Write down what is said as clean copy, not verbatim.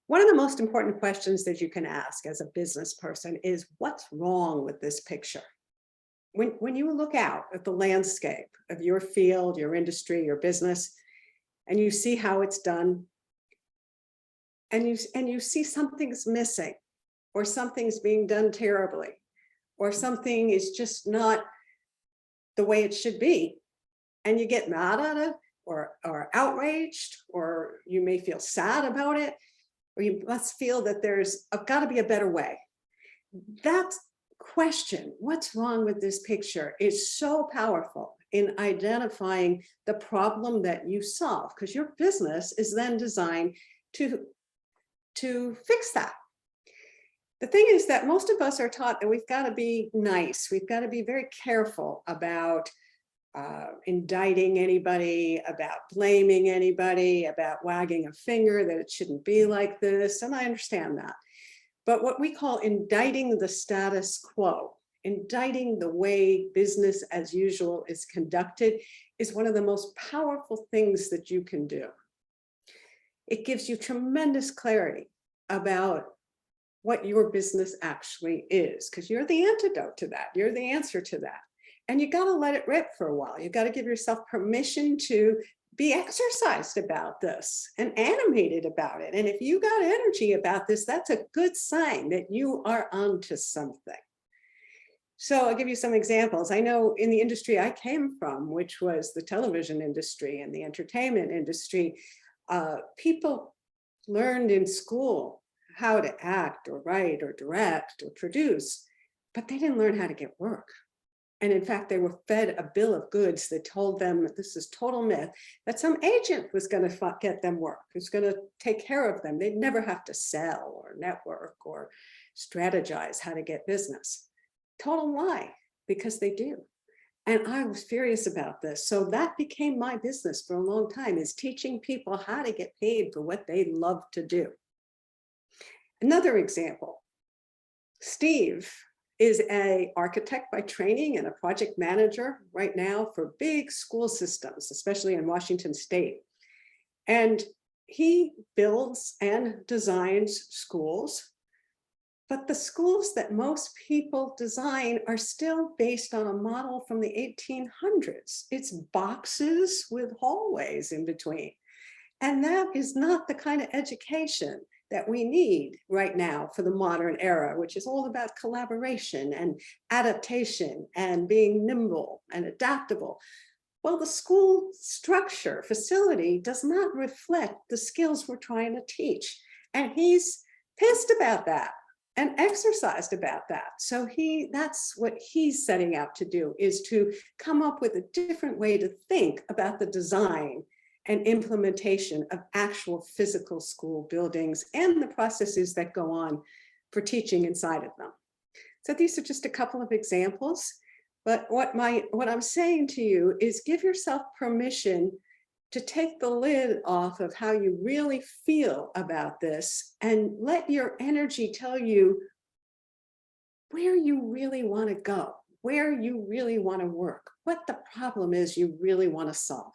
One of the most important questions that you can ask as a business person is, what's wrong with this picture? When you look out at the landscape of your field, your industry, your business, and you see how it's done, and you see something's missing, or something's being done terribly, or something is just not the way it should be, and you get mad at it, or outraged, or you may feel sad about it, or you must feel that there's got to be a better way. That question, what's wrong with this picture, is so powerful in identifying the problem that you solve, because your business is then designed to fix that. The thing is that most of us are taught that we've got to be nice. We've got to be very careful about indicting anybody, about blaming anybody, about wagging a finger that it shouldn't be like this. And I understand that. But what we call indicting the status quo, indicting the way business as usual is conducted, is one of the most powerful things that you can do. It gives you tremendous clarity about what your business actually is, because you're the antidote to that. You're the answer to that. And you got to let it rip for a while. You got to give yourself permission to be exercised about this and animated about it. And if you got energy about this, that's a good sign that you are onto something. So I'll give you some examples. I know in the industry I came from, which was the television industry and the entertainment industry, people learned in school how to act or write or direct or produce, but they didn't learn how to get work. And in fact, they were fed a bill of goods that told them, this is total myth, that some agent was going to get them work, who's going to take care of them. They'd never have to sell or network or strategize how to get business. Total lie, because they do. And I was furious about this. So that became my business for a long time, is teaching people how to get paid for what they love to do. Another example, Steve is an architect by training and a project manager right now for big school systems, especially in Washington State. And he builds and designs schools, but the schools that most people design are still based on a model from the 1800s. It's boxes with hallways in between. And that is not the kind of education that we need right now for the modern era, which is all about collaboration and adaptation and being nimble and adaptable. Well, the school structure, facility does not reflect the skills we're trying to teach. And he's pissed about that and exercised about that. So that's what he's setting out to do, is to come up with a different way to think about the design and implementation of actual physical school buildings and the processes that go on for teaching inside of them. So these are just a couple of examples, but what I'm saying to you is, give yourself permission to take the lid off of how you really feel about this and let your energy tell you where you really want to go, where you really want to work, what the problem is you really want to solve.